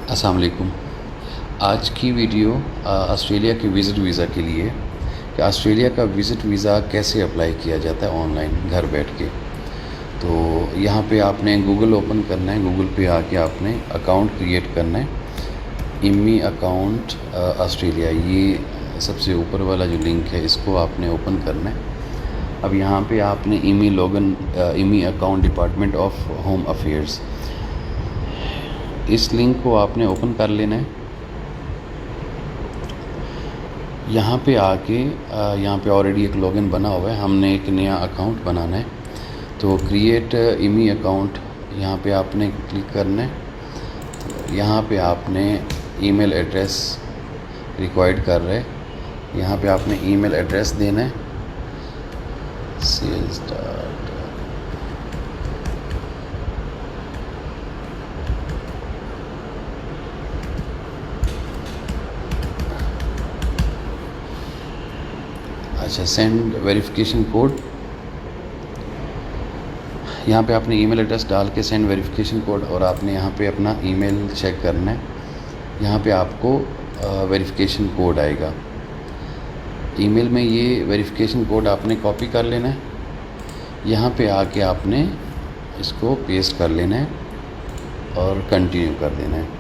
अस्सलाम वालेकुम। आज की वीडियो ऑस्ट्रेलिया के विज़िट वीज़ा के लिए कि ऑस्ट्रेलिया का विज़िट वीज़ा कैसे अप्लाई किया जाता है ऑनलाइन घर बैठ के। तो यहाँ पे आपने गूगल ओपन करना है, गूगल पे आके आपने अकाउंट क्रिएट करना है। इमी अकाउंट ऑस्ट्रेलिया, ये सबसे ऊपर वाला जो लिंक है इसको आपने ओपन करना है। अब यहाँ पे आपने Emmy account department of home affairs, इस लिंक को आपने ओपन कर लेना है। यहाँ पे आके यहाँ पे ऑलरेडी एक लॉगिन बना हुआ है, हमने एक नया अकाउंट बनाना है। तो क्रिएट इमी अकाउंट, यहाँ पे आपने क्लिक करना है। तो यहाँ पे आपने ईमेल एड्रेस रिक्वायर्ड कर रहे हैं, यहाँ पे आपने ईमेल एड्रेस देना है। सेल्स अच्छा, सेंड वेरिफिकेशन कोड, यहाँ पे आपने ईमेल एड्रेस डाल के सेंड वेरिफिकेशन कोड, और आपने यहाँ पे अपना ईमेल चेक करना है। यहाँ पे आपको वेरिफिकेशन कोड आएगा ईमेल में। ये वेरिफिकेशन कोड आपने कॉपी कर लेना है, यहाँ पे आके आपने इसको पेस्ट कर लेना है और कंटिन्यू कर देना है।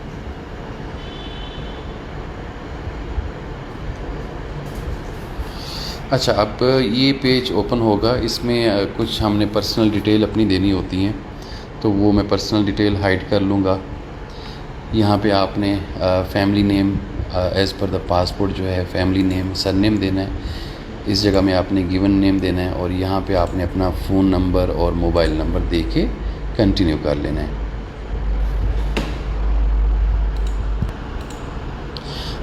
अच्छा, अब ये पेज ओपन होगा, इसमें कुछ हमने पर्सनल डिटेल अपनी देनी होती हैं, तो वो मैं पर्सनल डिटेल हाइड कर लूँगा। यहाँ पे आपने family name as per the passport जो है फैमिली नेम, सरनेम देना है। इस जगह में आपने गिवन नेम देना है, और यहाँ पे आपने अपना फ़ोन नंबर और मोबाइल नंबर दे के कंटिन्यू कर लेना है।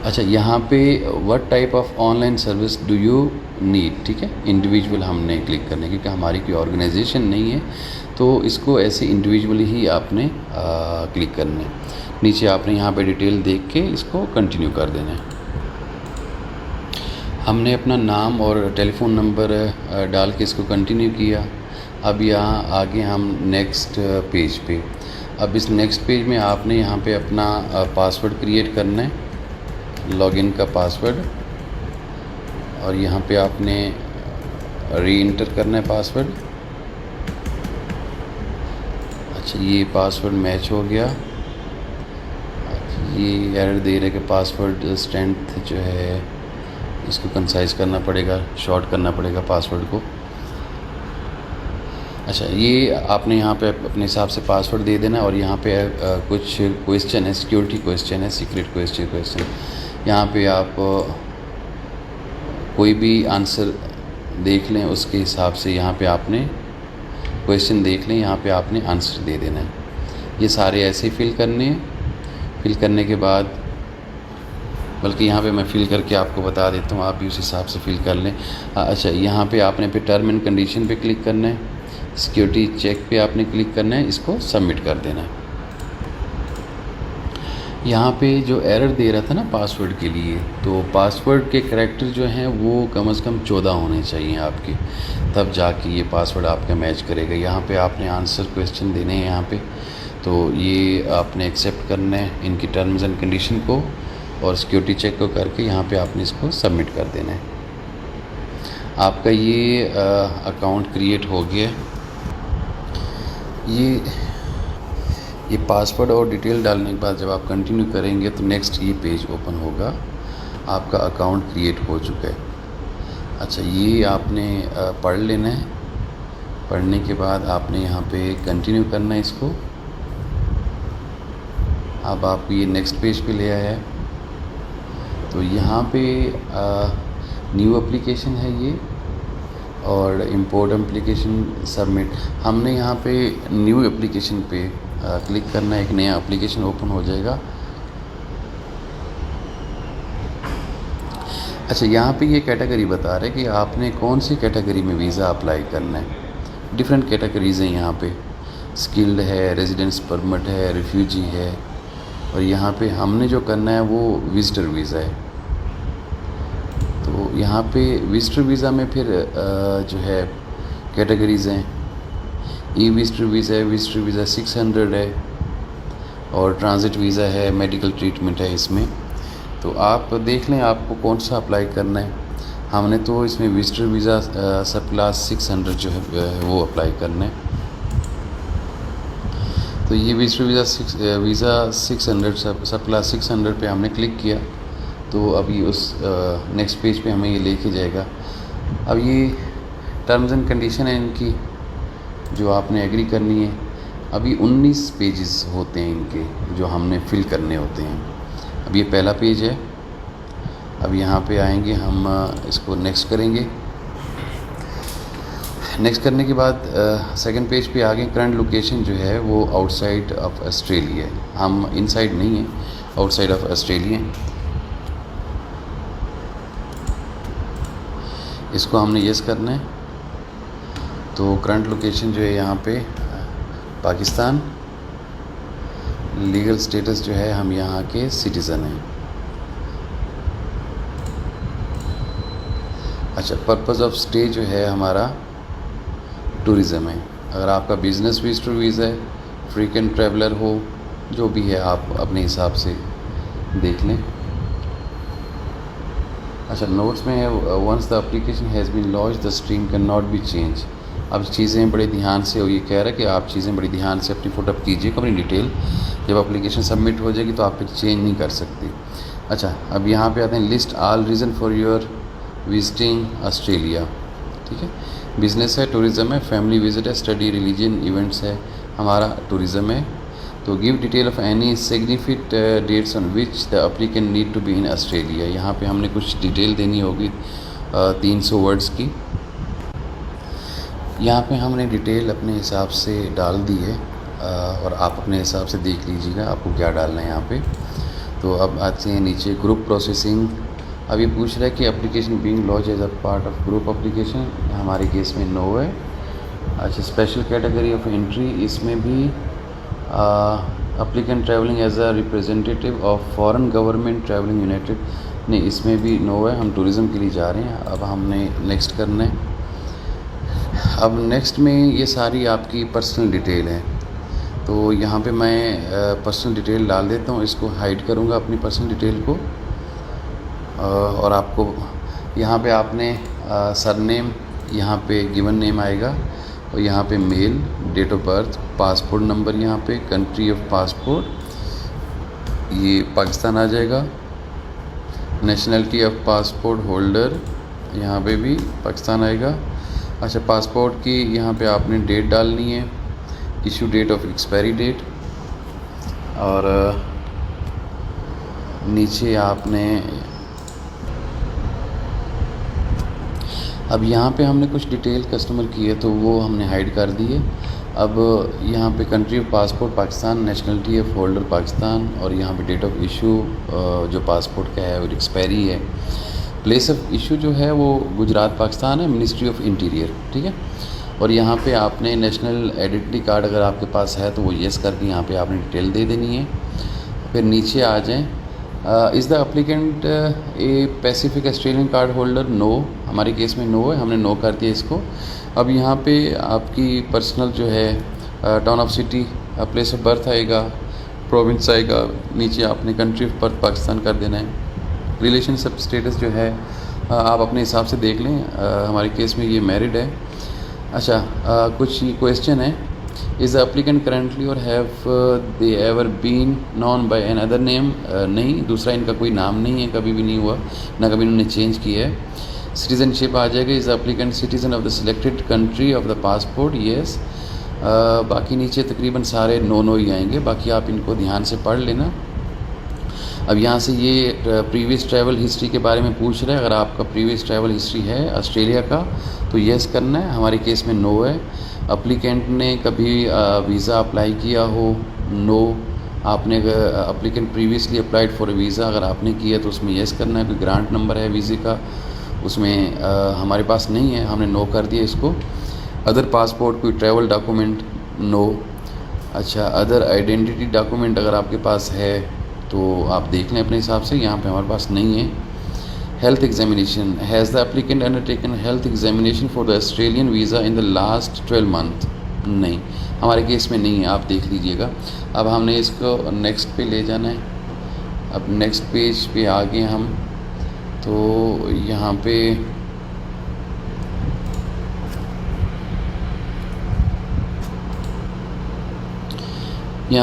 अच्छा, यहाँ पे what type of online service do you need, ठीक है, इंडिविजुअल हमने क्लिक करने, क्योंकि हमारी कोई ऑर्गेनाइजेशन नहीं है, तो इसको ऐसे इंडिविजुअली ही आपने क्लिक करना है। नीचे आपने यहाँ पे डिटेल देख के इसको कंटिन्यू कर देना है। हमने अपना नाम और टेलीफ़ोन नंबर डाल के इसको कंटिन्यू किया। अब यहाँ आगे हम नेक्स्ट पेज पे, अब इस नेक्स्ट पेज में आपने यहाँ पे अपना पासवर्ड क्रिएट करना है, लॉगिन का पासवर्ड, और यहाँ पे आपने री इंटर करना है पासवर्ड। अच्छा, ये पासवर्ड मैच हो गया। ये एरर दे रहे कि पासवर्ड स्ट्रेंथ जो है इसको कंसाइज करना पड़ेगा, शॉर्ट करना पड़ेगा पासवर्ड को। अच्छा, ये आपने यहाँ पे अपने हिसाब से पासवर्ड दे देना, और यहाँ पे कुछ क्वेश्चन है, सिक्योरिटी क्वेश्चन है, सीक्रेट क्वेश्चन। यहाँ पे आप कोई भी आंसर देख लें, उसके हिसाब से यहाँ पे आपने क्वेश्चन देख लें, यहाँ पे आपने आंसर दे देना है। ये सारे ऐसे फिल करने हैं। फिल करने के बाद, बल्कि यहाँ पे मैं फ़िल करके आपको बता देता हूँ, आप भी उस हिसाब से फ़िल कर लें। अच्छा, यहाँ पे आपने फिर टर्म एंड कंडीशन पे क्लिक करना है, सिक्योरिटी चेक पे आपने क्लिक करना है, इसको सबमिट कर देना है। यहाँ पे जो एरर दे रहा था ना पासवर्ड के लिए, तो पासवर्ड के करैक्टर जो हैं वो कम से कम 14 होने चाहिए आपके, तब जाके ये पासवर्ड आपका मैच करेगा। यहाँ पे आपने आंसर क्वेश्चन देने हैं यहाँ पे, तो ये आपने एक्सेप्ट करना है इनकी टर्म्स एंड कंडीशन को, और सिक्योरिटी चेक को करके यहाँ पे आपने इसको सबमिट कर देना है। आपका ये अकाउंट क्रिएट हो गया। ये पासवर्ड और डिटेल डालने के बाद जब आप कंटिन्यू करेंगे तो नेक्स्ट ये पेज ओपन होगा, आपका अकाउंट क्रिएट हो चुका है। अच्छा, ये आपने पढ़ लेना है। पढ़ने के बाद आपने यहाँ पे कंटिन्यू करना है इसको। अब आपको ये नेक्स्ट पेज पे ले आया है, तो यहाँ पे न्यू एप्लीकेशन है ये, और इंपोर्ट एप्लीकेशन सबमिट। हमने यहाँ पे न्यू एप्लीकेशन पे क्लिक करना है, एक नया एप्लीकेशन ओपन हो जाएगा। अच्छा, यहाँ पे ये कैटेगरी बता रहा है कि आपने कौन सी कैटेगरी में वीज़ा अप्लाई करना है। डिफरेंट कैटेगरीज़ हैं यहाँ पे, स्किल्ड है, रेजिडेंस परमिट है, रिफ्यूजी है, और यहाँ पे हमने जो करना है वो विजिटर वीज़ा है। तो यहाँ पे विजिटर वीज़ा में फिर जो है कैटेगरीज़ हैं। ई विजिटर वीज़ा है, विजिटर वीज़ा 600 है, और ट्रांजिट वीज़ा है, मेडिकल ट्रीटमेंट है इसमें। तो आप देख लें आपको कौन सा अप्लाई करना है। हमने तो इसमें विजिटर वीज़ा सब क्लास 600 जो है वो अप्लाई करना है। तो ये विजिटर वीज़ा 600 सब क्लास 600 पे हमने क्लिक किया तो अभी उस नेक्स्ट पेज पे हमें ये लेके जाएगा। अब ये टर्म्स एंड कंडीशन है इनकी जो आपने एग्री करनी है। अभी 19 पेजेस होते हैं इनके जो हमने फिल करने होते हैं। अब ये पहला पेज है। अब यहाँ पे आएंगे हम इसको नेक्स्ट करेंगे। नेक्स्ट करने के बाद सेकंड पेज पे आगे करंट लोकेशन जो है वो आउटसाइड ऑफ ऑस्ट्रेलिया है, हम इनसाइड नहीं हैं, आउटसाइड ऑफ ऑस्ट्रेलिया हैं। इसको हमने यस करना है। तो करंट लोकेशन जो है यहाँ पे पाकिस्तान, लीगल स्टेटस जो है हम यहाँ के सिटीज़न हैं। अच्छा, पर्पस ऑफ स्टे जो है हमारा टूरिज़म है। अगर आपका बिज़नेस विजिटर वीज़ा है, फ्रीक्वेंट ट्रैवलर हो, जो भी है आप अपने हिसाब से देख लें। अच्छा, नोट्स में है once the application has been launch the stream can not be change. अब चीज़ें बड़े ध्यान से, ये कह रहा है कि आप चीज़ें बड़ी ध्यान से अपनी फ़ोटो कीजिएगा, अपनी डिटेल जब एप्लीकेशन सबमिट हो जाएगी तो आप फिर चेंज नहीं कर सकती। अच्छा, अब यहाँ पे आते हैं list all reason for your visiting Australia. ठीक है, बिज़नेस है, टूरिज़म है, फैमिली विजिट है, स्टडी, रिलीजन, इवेंट्स है, हमारा टूरिज़म है। तो give detail of any significant dates on which the applicant need to be in Australia. यहाँ पे हमने कुछ डिटेल देनी होगी 300 वर्ड्स की। यहाँ पे हमने डिटेल अपने हिसाब से डाल दी है और आप अपने हिसाब से देख लीजिएगा आपको क्या डालना है यहाँ पे। तो अब आते हैं नीचे ग्रुप प्रोसेसिंग। अब ये पूछ रहा है कि application being launch as a part of group application, हमारे केस में नो है। अच्छा, स्पेशल कैटेगरी ऑफ एंट्री, इसमें भी applicant travelling as a representative of foreign government travelling united, नहीं इसमें भी नो है, हम टूरिज़म के लिए जा रहे हैं। अब हमने नेक्स्ट करना है। अब नेक्स्ट में ये सारी आपकी पर्सनल डिटेल है। तो यहाँ पे मैं पर्सनल डिटेल डाल देता हूँ, इसको हाइड करूँगा अपनी पर्सनल डिटेल को। और आपको यहाँ पे आपने सरनेम, यहाँ पे गिवन नेम आएगा और यहाँ पे male, date of birth, passport number, यहाँ पे कंट्री ऑफ पासपोर्ट ये पाकिस्तान आ जाएगा। नेशनलिटी ऑफ पासपोर्ट होल्डर यहाँ पे भी पाकिस्तान आएगा। अच्छा, पासपोर्ट की यहाँ पे आपने डेट डालनी है, issue date of expiry date, और नीचे आपने अब यहाँ पे हमने कुछ डिटेल कस्टमर की है तो वो हमने हाइड कर दी है। अब यहाँ पे country of passport Pakistan, nationality of holder Pakistan, और यहाँ पे डेट ऑफ इशू जो पासपोर्ट का है और एक्सपायरी है। प्लेस ऑफ इशू जो है वो गुजरात पाकिस्तान है, मिनिस्ट्री ऑफ इंटीरियर। ठीक है, और यहाँ पे आपने नेशनल आइडेंटिटी कार्ड अगर आपके पास है तो वो येस करके यहाँ पे आपने डिटेल दे देनी है। फिर नीचे आ जाएँ, is the applicant a Pacific Australian card holder, no, हमारे केस में नो है, हमने नो कर दिया इसको। अब यहाँ पे आपकी पर्सनल जो है town of city, place of birth आएगा, प्रोविंस आएगा, नीचे आपने कंट्री ऑफ बर्थ पाकिस्तान कर देना है। रिलेशनशिप स्टेटस जो है आप अपने हिसाब से देख लें, हमारे केस में ये मैरिड है। अच्छा, कुछ क्वेश्चन है, is the applicant currently or have they ever been known by another name, नहीं, दूसरा इनका कोई नाम नहीं है, कभी भी नहीं हुआ, ना कभी इन्होंने चेंज किया है। सिटीज़नशिप आ जाएगा, is the applicant citizen of the selected country of the passport, yes. बाकी नीचे तकरीबन सारे नो ही आएंगे, बाकी आप इनको ध्यान से पढ़ लेना। अब यहाँ से ये प्रीवियस ट्रैवल हिस्ट्री के बारे में पूछ रहा है। अगर आपका प्रीवियस ट्रैवल हिस्ट्री है ऑस्ट्रेलिया का तो येस करना है, हमारे केस में नो है। एप्लीकेंट ने कभी वीज़ा अप्लाई किया हो, नो। आपने applicant previously applied for visa अगर आपने किया तो उसमें येस करना है। कोई ग्रांट नंबर है वीज़े का, उसमें हमारे पास नहीं है, हमने नो कर दिया इसको। अदर पासपोर्ट, कोई ट्रैवल डॉक्यूमेंट, नो। अच्छा, अदर आइडेंटिटी डॉक्यूमेंट अगर आपके पास है तो आप देख लें अपने हिसाब से, यहाँ पे हमारे पास नहीं है। Health examination, has the applicant undertaken health examination for the Australian visa in the last 12 month. नहीं, हमारे केस में नहीं है, आप देख लीजिएगा। अब हमने इसको नेक्स्ट पे ले जाना है। अब नेक्स्ट पेज पे आ गए हम, तो यहाँ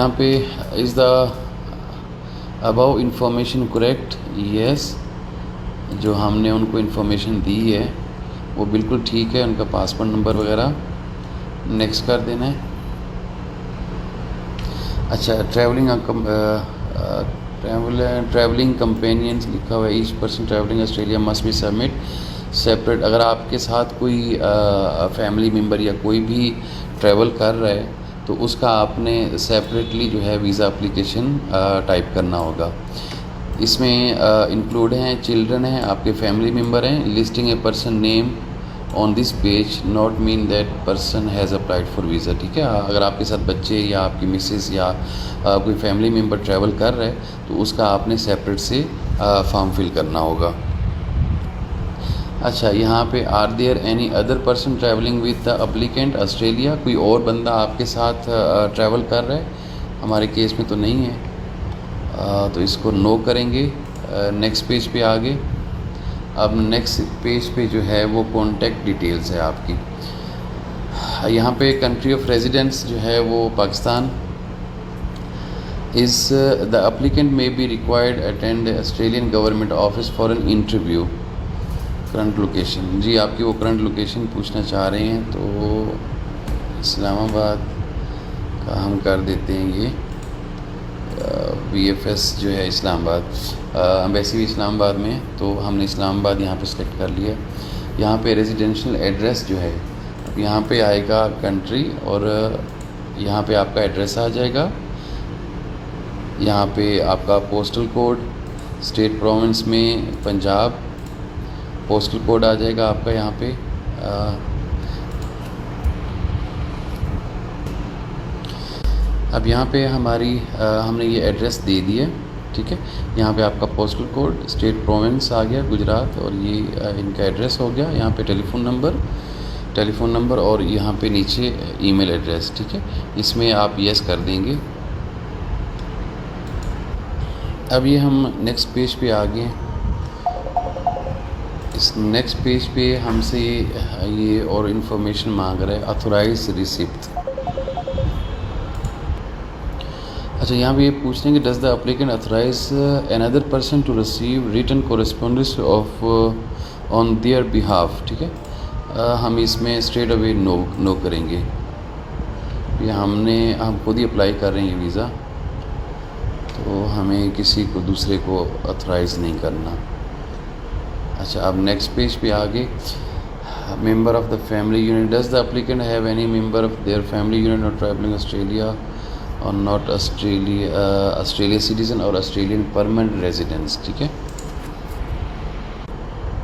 पे is the above information correct? Yes, जो हमने उनको इन्फॉर्मेशन दी है वो बिल्कुल ठीक है, उनका पासपोर्ट नंबर वगैरह। नेक्स्ट कर देना है। अच्छा, ट्रैवलिंग कंपेनियंस लिखा हुआ है। Each person travelling Australia must be submit separate. अगर आपके साथ कोई फैमिली मेम्बर या कोई भी ट्रैवल कर रहा है तो उसका आपने सेपरेटली जो है वीज़ा एप्लीकेशन टाइप करना होगा। इसमें इंक्लूड हैं चिल्ड्रन हैं, आपके फैमिली मेम्बर हैं। Listing a person name on this page not mean that person has applied for visa. ठीक है, अगर आपके साथ बच्चे या आपकी मिसेस या कोई फैमिली मेम्बर ट्रैवल कर रहे हैं तो उसका आपने सेपरेट से फॉर्म फिल करना होगा। अच्छा, यहाँ पे are there any other person travelling with the applicant Australia? कोई और बंदा आपके साथ ट्रैवल कर रहा है? हमारे केस में तो नहीं है, तो इसको नो करेंगे। नेक्स्ट पेज पे आगे। अब नेक्स्ट पेज पे जो है वो कॉन्टैक्ट डिटेल्स है आपकी। यहाँ पे कंट्री ऑफ रेजिडेंस जो है वो Pakistan. Is the applicant may be required attend Australian government office for an interview. Current location, जी आपकी वो करंट लोकेशन पूछना चाह रहे हैं, तो इस्लामाबाद का हम कर देते हैं ये VFS जो है इस्लामाबाद। वैसे भी इस्लामाबाद में, तो हमने इस्लामाबाद यहाँ पे सेलेक्ट कर लिया। यहाँ पे रेजिडेंशियल एड्रेस जो है, अब यहाँ पे आएगा कंट्री और यहाँ पे आपका एड्रेस आ जाएगा। यहाँ पे आपका पोस्टल कोड, स्टेट प्रोविंस में पंजाब पोस्टल कोड आ जाएगा आपका यहाँ पे। अब यहाँ पे हमने ये एड्रेस दे दिया, ठीक है। यहाँ पे आपका पोस्टल कोड, स्टेट प्रोविंस आ गया गुजरात, और ये इनका एड्रेस हो गया। यहाँ पे टेलीफ़ोन नंबर और यहाँ पे नीचे ईमेल एड्रेस, ठीक है। इसमें आप यस कर देंगे। अब ये हम नेक्स्ट पेज पे आ गए। इस नेक्स्ट पेज पे हमसे ये और इन्फॉर्मेशन मांग रहा है, ऑथोराइज रिसिप्ट। अच्छा, यहाँ पे ये पूछ रहे हैं कि does the applicant authorise another person to receive written correspondence of on their behalf, ठीक है। हम इसमें स्ट्रेट अवे नो करेंगे। ये हम खुद ही अप्लाई कर रहे हैं वीज़ा, तो हमें किसी को दूसरे को ऑथराइज़ नहीं करना। अच्छा, अब नेक्स्ट पेज पे आगे, member of the family unit, does the applicant have any member of their family unit not travelling Australia और नॉट ऑस्ट्रेलिया सिटीज़न और ऑस्ट्रेलियन परमानेंट रेजिडेंस, ठीक है।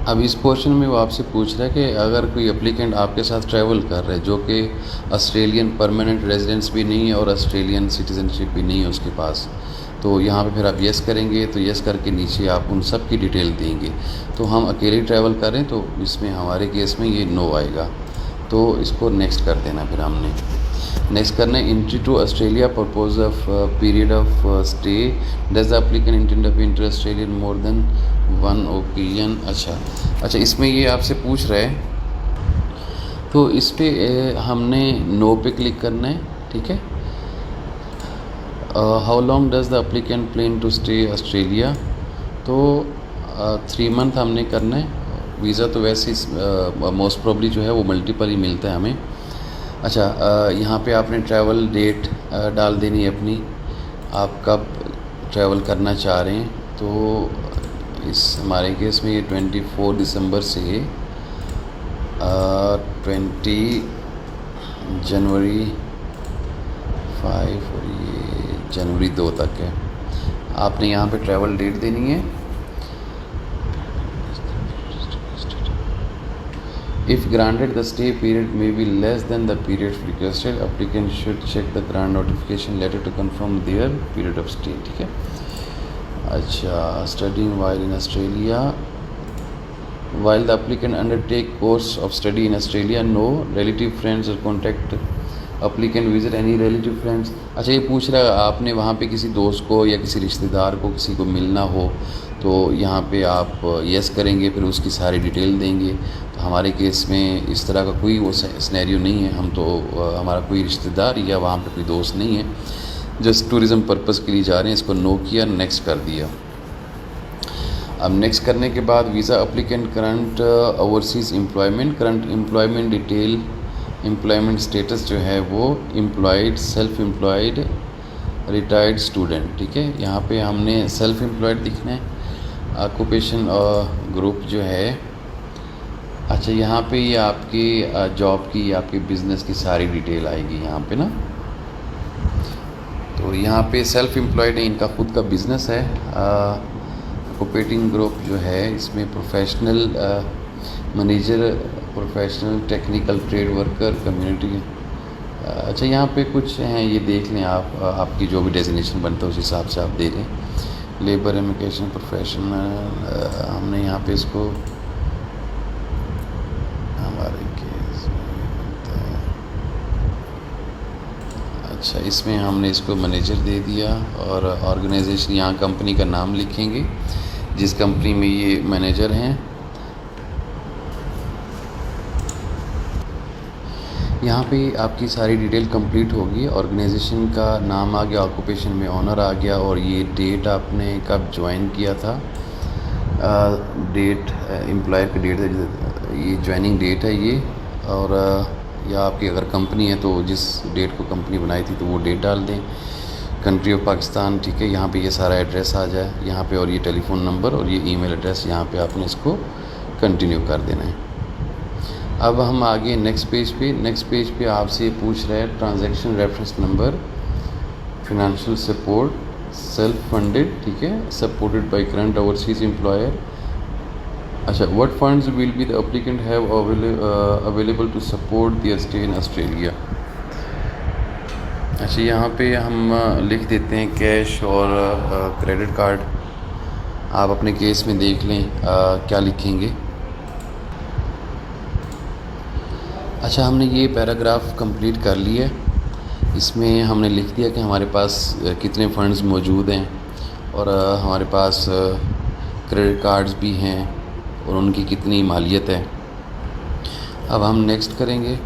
अब इस पोर्शन में वो आपसे पूछ रहा है कि अगर कोई एप्लीकेंट आपके साथ ट्रैवल कर रहा है जो कि ऑस्ट्रेलियन परमानेंट रेजिडेंस भी नहीं है और ऑस्ट्रेलियन सिटीज़नशिप भी नहीं है उसके पास, तो यहाँ पे फिर आप यस करेंगे। तो यस करके नीचे आप उन सब की डिटेल देंगे। तो हम अकेले ट्रैवल करें तो इसमें हमारे केस में ये नो आएगा, तो इसको नेक्स्ट कर देना। फिर हमने नेक्स्ट करना है entry to Australia purpose of period of stay, does the applicant intend of enter Australian more than one occasion. अच्छा, इसमें ये आपसे पूछ रहा है, तो इस पर हमने नो पे क्लिक करना है, ठीक है। How long does the applicant plan to stay Australia, तो 3 मंथ हमने करना है। वीज़ा तो वैसे मोस्ट प्रॉब्ली जो है वो मल्टीपल ही मिलता है हमें। अच्छा, यहाँ पे आपने ट्रैवल डेट डाल देनी है अपनी, आप कब ट्रैवल करना चाह रहे हैं। तो इस हमारे केस में ये 24 दिसंबर से 20 जनवरी 5 और ये जनवरी 2 तक है। आपने यहाँ पे ट्रैवल डेट देनी है। If granted, the stay period may be less than the period requested. Applicant should check the grant notification letter to confirm their period of stay, ठीक है। अच्छा, studying while in Australia, while the applicant undertake course of study in Australia, no relative, friends or contact applicant visit any relative friends. अच्छा, ये पूछ रहा है आपने वहाँ पे किसी दोस्त को या किसी रिश्तेदार को किसी को मिलना हो तो यहाँ पे आप यस करेंगे, फिर उसकी सारी डिटेल देंगे। तो हमारे केस में इस तरह का कोई वो सिनेरियो नहीं है। हम तो हमारा कोई रिश्तेदार या वहाँ पे कोई दोस्त नहीं है, जस्ट टूरिज़म पर्पज़ के लिए जा रहे हैं। इसको नो किया, नेक्स्ट कर दिया। अब नेक्स्ट करने के बाद visa applicant current overseas employment, current employment detail, employment status जो है वो employed, self employed, retired student. ठीक है, यहाँ पे हमने सेल्फ एम्प्लॉयड लिखना है। ऑक्यूपेशन और ग्रुप जो है, अच्छा यहाँ पे ये आपकी जॉब की, आपके बिज़नेस की सारी डिटेल आएगी यहाँ पे ना। तो यहाँ पे सेल्फ एम्प्लॉयड है, इनका खुद का बिज़नेस है। ऑक्यूपेटिंग ग्रुप जो है इसमें professional manager, professional technical trade worker, community. अच्छा यहाँ पे कुछ हैं, ये देख लें आप, आपकी जो भी डेजिग्नेशन बनता है उस हिसाब से आप दे लें। लेबर, इमिग्रेशन, प्रोफेशनल, हमने यहाँ पे इसको हमारे केस में बनता है। अच्छा, इसमें हमने इसको मैनेजर दे दिया और ऑर्गेनाइजेशन, यहाँ कंपनी का नाम लिखेंगे जिस कंपनी में ये मैनेजर हैं। यहाँ पे आपकी सारी डिटेल कंप्लीट होगी। ऑर्गेनाइजेशन का नाम आ गया, ऑक्यूपेशन में ऑनर आ गया, और ये डेट आपने कब ज्वाइन किया था, डेट एम्प्लॉयर की डेट है, ये ज्वाइनिंग डेट है ये। और या आपकी अगर कंपनी है तो जिस डेट को कंपनी बनाई थी तो वो डेट डाल दें। कंट्री ऑफ पाकिस्तान, ठीक है, यहाँ पे ये सारा एड्रेस आ जाए यहाँ पे, और ये टेलीफ़ोन नंबर और ये ईमेल एड्रेस यहाँ पे आपने इसको कंटिन्यू कर देना है। अब हम आगे नेक्स्ट पेज पे आपसे ये पूछ रहा है transaction reference number, financial support, self funded, ठीक है, supported by current overseas employer. अच्छा, what funds will be the applicant have available to support their stay in Australia. अच्छा, यहाँ पे हम लिख देते हैं कैश और क्रेडिट कार्ड। आप अपने केस में देख लें क्या लिखेंगे। अच्छा, हमने ये पैराग्राफ कंप्लीट कर लिया। इसमें हमने लिख दिया कि हमारे पास कितने फ़ंड्स मौजूद हैं और हमारे पास क्रेडिट कार्ड्स भी हैं और उनकी कितनी मालियत है। अब हम नेक्स्ट करेंगे।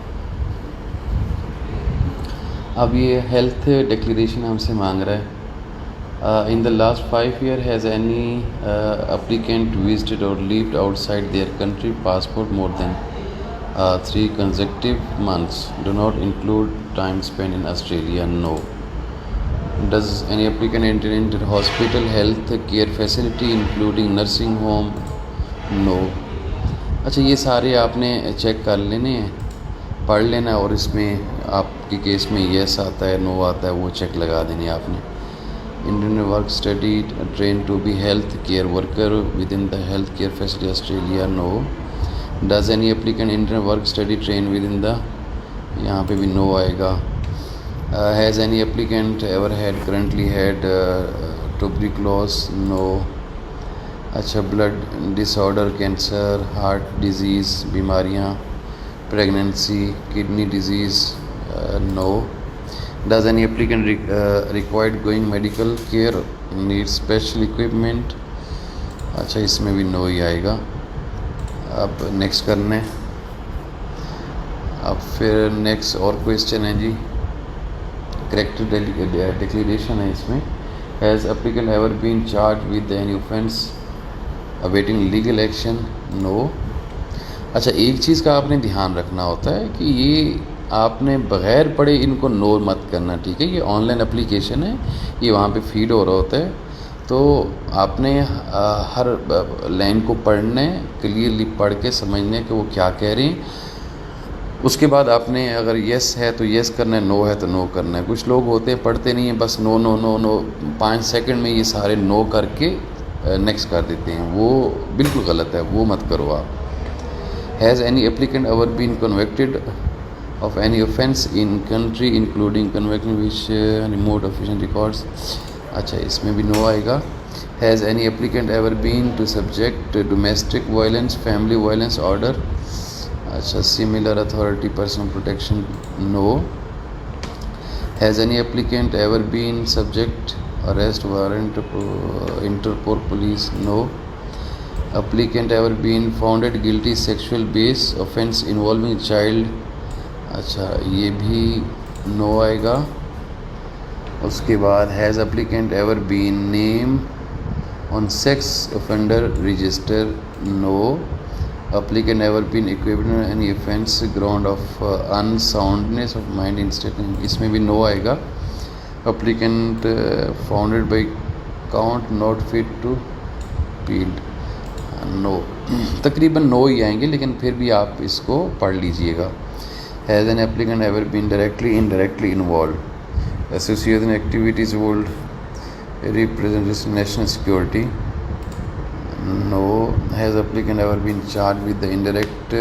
अब ये हेल्थ डिक्लेरेशन हमसे मांग रहा है। In the last 5 years has any applicant visited और lived outside their country passport more than 3 consecutive months, do not include time spent in Australia, no. Does any applicant enter into hospital health care facility including nursing home, no. अच्छा, ये सारे आपने check कर लेने हैं, पढ़ लेना, और इसमें आपके केस में येस आता है, नो आता है, वो चेक लगा देनी है आपने। Indian work study train to be health care worker with in the health care facility Australia, no. Does any applicant inter work study train with in the, यहाँ पे भी नो आएगा। Has any applicant ever had currently had tuberculosis, no. अच्छा, blood disorder, cancer, heart disease, बीमारियाँ, pregnancy, kidney disease, no. Does any applicant required going medical care, need special equipment. अच्छा, इसमें भी no ही आएगा। अब नेक्स्ट करने, अब फिर नेक्स्ट और क्वेश्चन है जी, करेक्टर डिक्लेरेशन है इसमें। Has applicant ever been charge with any offence awaiting legal action, no. अच्छा, एक चीज़ का आपने ध्यान रखना होता है कि ये आपने बग़ैर पढ़े इनको नो मत करना, ठीक है। ये ऑनलाइन एप्लीकेशन है, ये वहाँ पे फीड हो रहा होता है, तो आपने हर लाइन को पढ़ने, क्लियरली पढ़ के समझने कि वो क्या कह रहे हैं। उसके बाद आपने अगर येस है तो येस करना है, नो है तो नो करना है। कुछ लोग होते हैं पढ़ते नहीं हैं, बस no no no no 5 second में ये सारे नो करके नेक्स्ट कर देते हैं, वो बिल्कुल गलत है, वो मत करो आप। Has any applicant ever been convicted of any offence in country including conviction which remote official records. अच्छा, इसमें भी नो आएगा। Has any applicant ever been to subject domestic violence, family violence order. अच्छा, similar authority personal protection, no. Has any applicant ever been subject arrest warrant Interpol police? No. Applicant ever been found guilty sexual based offense involving child? अच्छा, ये भी no आएगा। उसके बाद has applicant ever been name on sex offender register? No. Applicant ever been equipped any offence ground of unsoundness of mind instant? इसमें भी no आएगा। Applicant founded by count not fit to plead? No. तकरीबन no ही आएंगे, लेकिन फिर भी आप इसको पढ़ लीजिएगा। Has an applicant ever been directly indirectly involve associate in activities would represent national security? No. Has applicant ever been charge with the indirect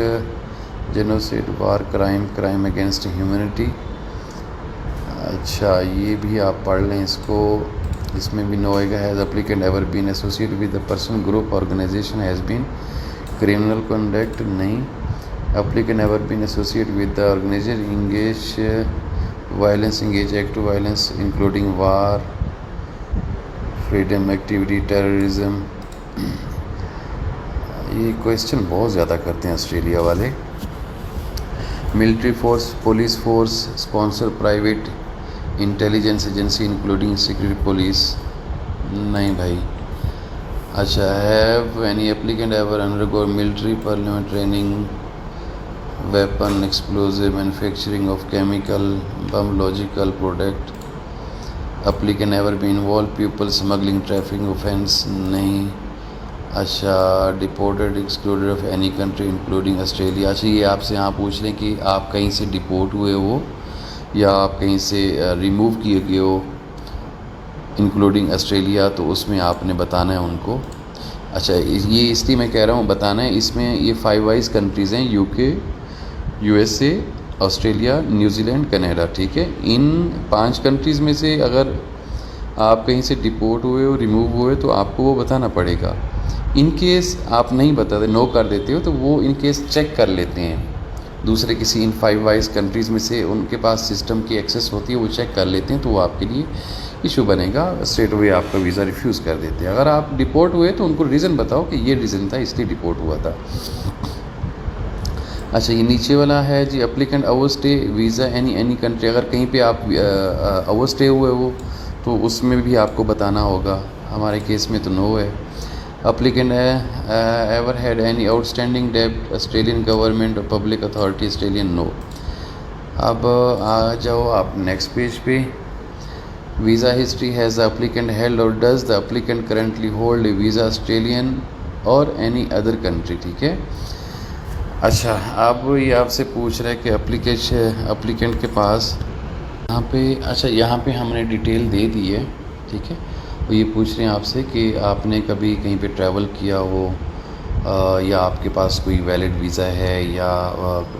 genocide war crime against humanity? अच्छा, ये भी आप पढ़ लें इसको। इसमें भी नो आएगा। Has applicant ever been associate with the person group organization has been criminal conduct? नहीं। Applicant ever been associate with the organization engage violence engage active violence including war freedom activity terrorism? ये question बहुत ज़्यादा करते हैं Australia वाले। Military force police force sponsor private intelligence agency including secret police? नहीं भाई। अच्छा, have any applicant ever undergo military parliament training weapon explosive manufacturing of chemical bomb logical product? Applicant ever be involve people smuggling trafficking offence? नहीं। अच्छा, deported excluded of any country including Australia? अच्छा, ये आपसे यहाँ पूछ लें कि आप कहीं से डिपोर्ट हुए हो या आप कहीं से रिमूव किए गए हो इंक्लूडिंग ऑस्ट्रेलिया, तो उसमें आपने बताना है उनको। अच्छा, ये इसलिए मैं कह रहा हूँ बताना है, इसमें ये 5 वाइज कंट्रीज़ हैं, UK, USA, Australia, New Zealand, Canada. ठीक है, इन 5 कंट्रीज़ में से अगर आप कहीं से डिपोर्ट हुए हो रिमूव हुए तो आपको वो बताना पड़ेगा। इन केस आप नहीं बताते, नो कर देते हो, तो वो इन केस चेक कर लेते हैं दूसरे किसी इन 5 वाइज कंट्रीज़ में से, उनके पास सिस्टम की एक्सेस होती है, वो चेक कर लेते हैं, तो वो आपके लिए इशू बनेगा। स्ट्रेट अवे आपका वीज़ा रिफ्यूज़ कर देते हैं। अगर आप डिपोर्ट हुए तो उनको रीज़न बताओ कि ये रीज़न था इसलिए डिपोर्ट हुआ था। अच्छा, ये नीचे वाला है जी, applicant overstay visa any country? अगर कहीं पे आप ओवर स्टे हुए हो तो उसमें भी आपको बताना होगा। हमारे केस में तो नो है। Applicant ever had any outstanding डेब्ट ऑस्ट्रेलियन गवर्नमेंट और पब्लिक अथॉरिटी ऑस्ट्रेलियन? नो। अब आ जाओ आप नेक्स्ट पेज पे। Visa history has the applicant held और does the applicant currently hold a visa Australian और एनी अदर कंट्री? ठीक है। अच्छा, अब ये आपसे पूछ रहा है कि एप्लीकेंट के पास यहाँ पे, अच्छा यहाँ पे हमने डिटेल दे दी है। ठीक है, तो ये पूछ रहे हैं आपसे कि आपने कभी कहीं पे ट्रैवल किया हो या आपके पास कोई वैलिड वीज़ा है या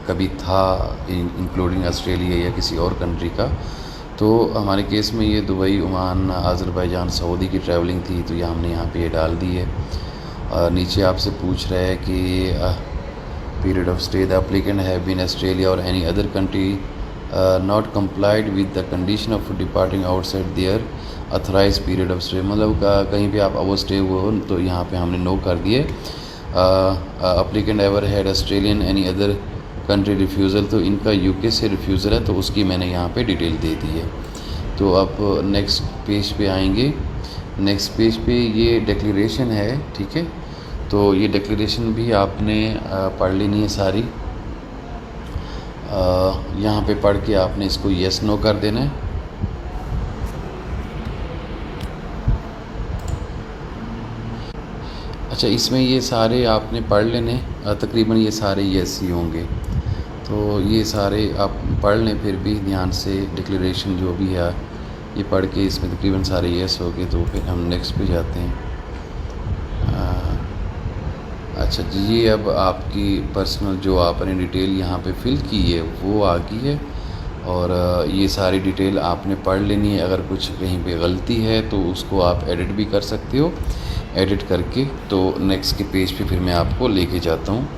कभी था इंक्लूडिंग ऑस्ट्रेलिया या किसी और कंट्री का। तो हमारे केस में ये दुबई, ओमान, अज़रबैजान, सऊदी की ट्रैवलिंग थी, तो ये हमने यहाँ पे ये डाल दी है। नीचे आपसे पूछ रहा है कि period of stay the applicant have been Australia और any other country not complied with the condition of departing outside their authorised period of stay? मतलब कहीं पे आप ओवर स्टे हुए हो तो यहाँ पे हमने नो कर दिए। Applicant ever had Australian any other country refusal? तो इनका यूके से रिफ्यूज़ल है, तो उसकी मैंने यहाँ पे डिटेल दे दी है। तो अब नेक्स्ट पेज पे आएंगे। नेक्स्ट पेज पे ये डिक्लेरेशन है। ठीक है, तो ये डिक्लेरेशन भी आपने पढ़ लेनी है सारी। यहाँ पे पढ़ के आपने इसको येस नो कर देना है। अच्छा, इसमें ये सारे आपने पढ़ लेने, तकरीबन ये सारे येस ही होंगे, तो ये सारे आप पढ़ लें फिर भी ध्यान से। डिक्लेरेशन जो भी है ये पढ़ के इसमें तकरीबन सारे येस हो गए, तो फिर हम नेक्स्ट पे जाते हैं। अच्छा जी, ये अब आपकी पर्सनल जो आपने डिटेल यहाँ पे फिल की है वो आ गई है, और ये सारी डिटेल आपने पढ़ लेनी है। अगर कुछ कहीं पे गलती है तो उसको आप एडिट भी कर सकते हो, एडिट करके। तो नेक्स्ट के पेज पे फिर मैं आपको लेके जाता हूँ।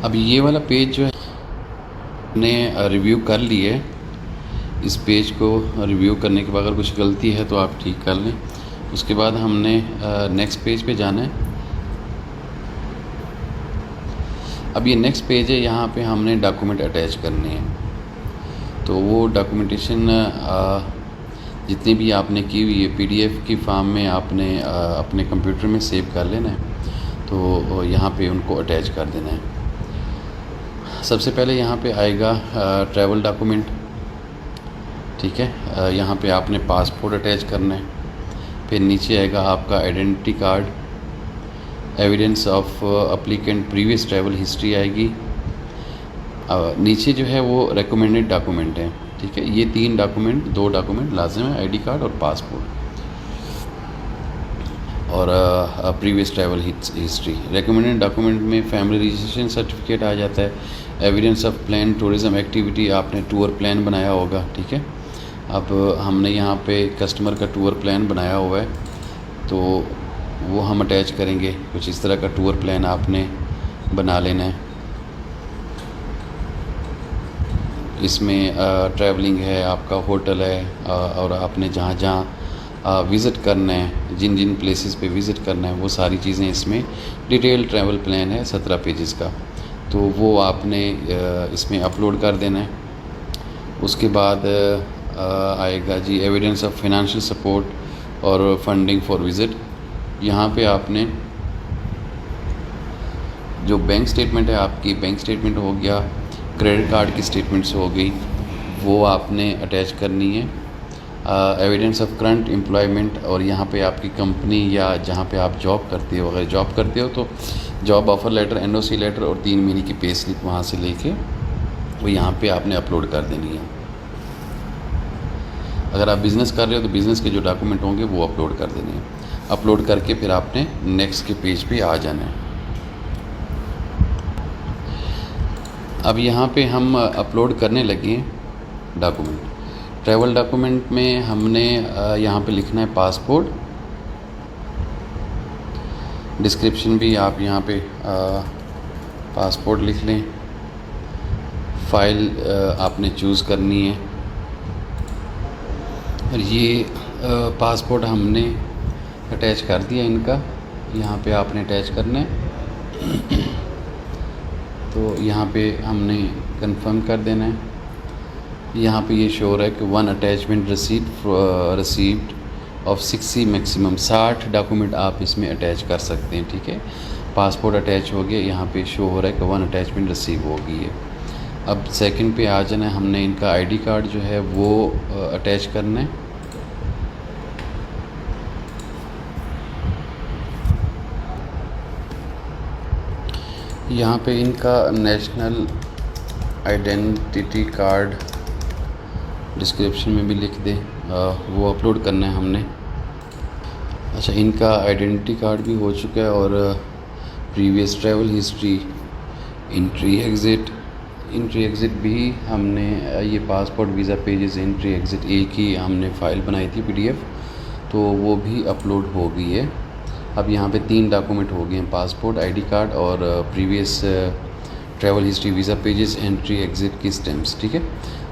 अब ये वाला पेज जो है हमने रिव्यू कर लिए। इस पेज को रिव्यू करने के बाद अगर कुछ गलती है तो आप ठीक कर लें। उसके बाद हमने नेक्स्ट पेज पे जाना है। अब ये नेक्स्ट पेज है, यहाँ पे हमने डॉक्यूमेंट अटैच करने हैं। तो वो डॉक्यूमेंटेशन जितनी भी आपने की हुई है पीडीएफ की फॉर्म में आपने अपने कंप्यूटर में सेव कर लेना है। तो यहाँ पे उनको अटैच कर देना है। सबसे पहले यहाँ पे आएगा ट्रैवल डॉक्यूमेंट, ठीक है। यहाँ पे आपने पासपोर्ट अटैच करना है। फिर नीचे आएगा आपका identity card, evidence of applicant previous travel history आएगी। नीचे जो है वो रिकमेंडेड डॉक्यूमेंट है, ठीक है। ये दो डॉक्यूमेंट लाजिम है, आईडी कार्ड और पासपोर्ट और previous travel history. Recommended document में फैमिली रजिस्ट्रेशन सर्टिफिकेट आ जाता है, evidence of plan tourism activity, आपने टूर प्लान बनाया होगा, ठीक है। अब हमने यहाँ पे कस्टमर का टूर प्लान बनाया हुआ है, तो वो हम अटैच करेंगे। कुछ इस तरह का टूर प्लान आपने बना लेना है। इसमें ट्रैवलिंग है, आपका होटल है और आपने जहाँ जहाँ विज़िट करना है, जिन जिन प्लेसेस पे विज़िट करना है, वो सारी चीज़ें इसमें डिटेल ट्रैवल प्लान है 17 पेजेस का। तो वो आपने इसमें अपलोड कर देना है। उसके बाद आएगा जी एविडेंस ऑफ फाइनेंशियल सपोर्ट और फंडिंग फॉर विज़िट। यहाँ पे आपने जो बैंक स्टेटमेंट है, आपकी बैंक स्टेटमेंट हो गया, क्रेडिट कार्ड की स्टेटमेंट्स हो गई, वो आपने अटैच करनी है। एविडेंस ऑफ करंट एम्प्लॉयमेंट, और यहाँ पे आपकी कंपनी या जहाँ पे आप जॉब करते हो, अगर जॉब करते हो तो job offer letter, NOC letter और 3 महीने की पे स्लिप वहाँ से लेके वो यहाँ पे आपने अपलोड कर देनी है। अगर आप बिज़नेस कर रहे हो तो बिज़नेस के जो डॉक्यूमेंट होंगे वो अपलोड कर देने हैं। अपलोड करके फिर आपने नेक्स्ट के पेज पे आ जाना है। अब यहाँ पे हम अपलोड करने लगे हैं डॉक्यूमेंट। ट्रैवल डॉक्यूमेंट में हमने यहाँ पे लिखना है पासपोर्ट। डिस्क्रिप्शन भी आप यहाँ पे पासपोर्ट लिख लें। फ़ाइल आपने चूज़ करनी है, और ये पासपोर्ट हमने अटैच कर दिया इनका। यहाँ पे आपने अटैच करना है। तो यहाँ पे हमने कंफर्म कर देना है। यहाँ पे ये शो रहा है कि 1 attachment received of 60 maximum, 60 document आप इसमें अटैच कर सकते हैं, ठीक है। पासपोर्ट अटैच हो गया, यहाँ पे शो हो रहा है कि 1 अटैचमेंट रिसीव हो गई है। अब सेकंड पे आ जाना है, हमने इनका आईडी कार्ड जो है वो अटैच करना है। यहाँ पे इनका नेशनल आइडेंटिटी कार्ड डिस्क्रिप्शन में भी लिख दें, वो अपलोड करना है हमने। अच्छा, इनका आइडेंटिटी कार्ड भी हो चुका है, और previous travel history, entry exit भी हमने, ये passport visa pages entry exit एक ही हमने फ़ाइल बनाई थी पीडीएफ, तो वो भी अपलोड हो गई है। अब यहाँ पे 3 डॉक्यूमेंट हो गए हैं, पासपोर्ट, आईडी कार्ड और previous travel history, visa pages, entry exit की स्टैम्प्स, ठीक है।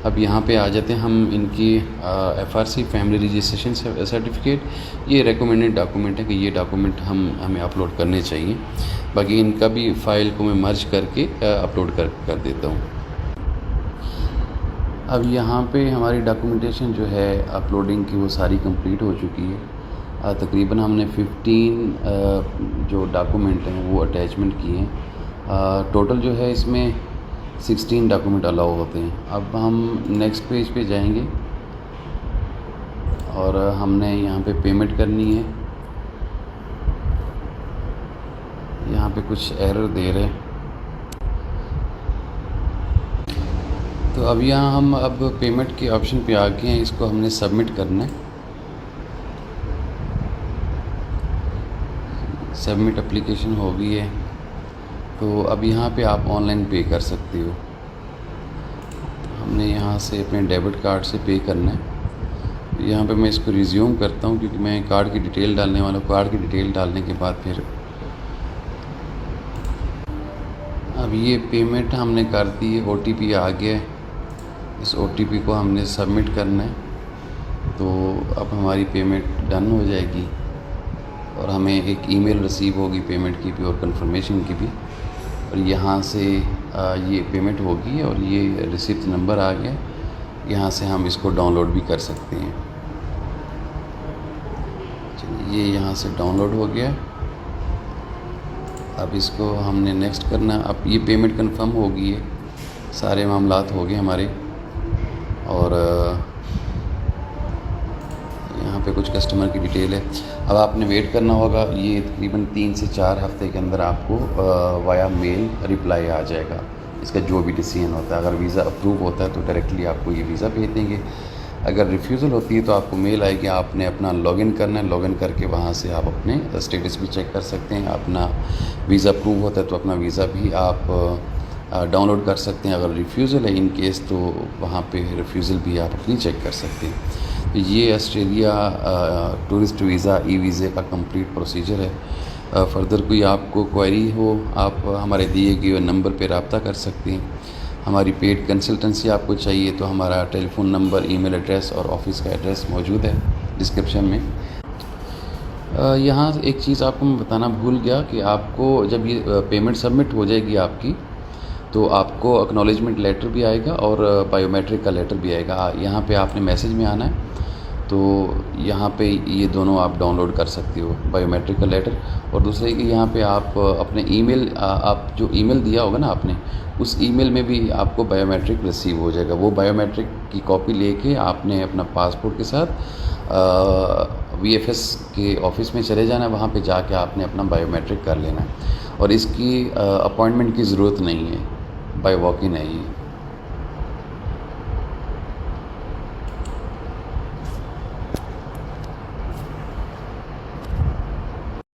अब यहाँ पे आ जाते हैं हम इनकी एफआरसी फैमिली रजिस्ट्रेशन सर्टिफिकेट। ये रिकमेंडेड डॉक्यूमेंट है कि ये डॉक्यूमेंट हमें अपलोड करने चाहिए। बाकी इनका भी फ़ाइल को मैं मर्ज करके अपलोड कर देता हूँ। अब यहाँ पे हमारी डॉक्यूमेंटेशन जो है अपलोडिंग की वो सारी कंप्लीट हो चुकी है। तकरीबन हमने 15 जो डॉक्यूमेंट हैं वो अटैचमेंट किए हैं। टोटल जो है इसमें 16 डॉक्यूमेंट अलाउ होते हैं। अब हम नेक्स्ट पेज पे जाएंगे और हमने यहाँ पे पेमेंट करनी है। यहाँ पे कुछ एरर दे रहे हैं, तो अब यहाँ हम पेमेंट के ऑप्शन पे आ गए हैं। इसको हमने सबमिट करना है। सबमिट एप्लीकेशन हो गई है, तो अब यहाँ पे आप ऑनलाइन पे कर सकते हो। हमने यहाँ से अपने डेबिट कार्ड से पे करना है। यहाँ पे मैं इसको रिज्यूम करता हूँ क्योंकि मैं कार्ड की डिटेल डालने वाला हूँ। कार्ड की डिटेल डालने के बाद फिर अब अब ये पेमेंट हमने कर दी है, OTP आ गया है, इस OTP को हमने सबमिट करना है। तो अब हमारी पेमेंट डन हो जाएगी और हमें एक ईमेल रिसीव होगी पेमेंट की भी और कंफर्मेशन की भी, और यहाँ से ये पेमेंट होगी और ये रिसिप्ट नंबर आ गया, यहाँ से हम इसको डाउनलोड भी कर सकते हैं। चलिए, ये यहाँ से डाउनलोड हो गया। अब इसको हमने नेक्स्ट करना। अब ये पेमेंट कंफर्म हो गई है, सारे मामलात हो गए हमारे, और यहाँ पे कुछ कस्टमर की डिटेल है। अब आपने वेट करना होगा, ये तकरीबन 3 से 4 हफ्ते के अंदर आपको वाया मेल रिप्लाई आ जाएगा, इसका जो भी डिसीजन होता है। अगर वीज़ा अप्रूव होता है तो डायरेक्टली आपको ये वीज़ा भेज देंगे, अगर रिफ्यूज़ल होती है तो आपको मेल आएगी, आपने अपना लॉगिन करना है, लॉगिन करके वहाँ से आप अपने स्टेटस भी चेक कर सकते हैं। अपना वीज़ा अप्रूव होता है तो अपना वीज़ा भी आप डाउनलोड कर सकते हैं। अगर रिफ्यूज़ल है इन केस, तो वहाँ पे रिफ्यूज़ल भी आप अपनी चेक कर सकते हैं। तो ये ऑस्ट्रेलिया टूरिस्ट वीज़ा वीज़े का कंप्लीट प्रोसीजर है। फ़र्दर कोई आपको क्वेरी हो, आप हमारे दिए गए नंबर पे रब्ता कर सकते हैं। हमारी पेड कंसल्टेंसी आपको चाहिए तो हमारा टेलीफोन नंबर, ईमेल एड्रेस और ऑफिस का एड्रेस मौजूद है डिस्क्रिप्शन में। यहाँ एक चीज़ आपको मैं बताना भूल गया कि आपको जब ये पेमेंट सबमिट हो जाएगी आपकी, तो आपको एक्नॉलेजमेंट लेटर भी आएगा और बायोमेट्रिक का लेटर भी आएगा। यहाँ पे आपने मैसेज में आना है, तो यहाँ पे ये दोनों आप डाउनलोड कर सकते हो, बायोमेट्रिक का लेटर, और दूसरे कि यहाँ पे आप अपने ईमेल, आप जो ईमेल दिया होगा ना आपने, उस ईमेल में भी आपको बायोमेट्रिक रिसीव हो जाएगा। वो बायोमेट्रिक की कॉपी लेके आपने अपना पासपोर्ट के साथ VFS के ऑफ़िस में चले जाना है, वहाँ पे जाके आपने अपना बायोमेट्रिक कर लेना है। और इसकी अपॉइंटमेंट की ज़रूरत नहीं है, बाय वॉक इन है ये।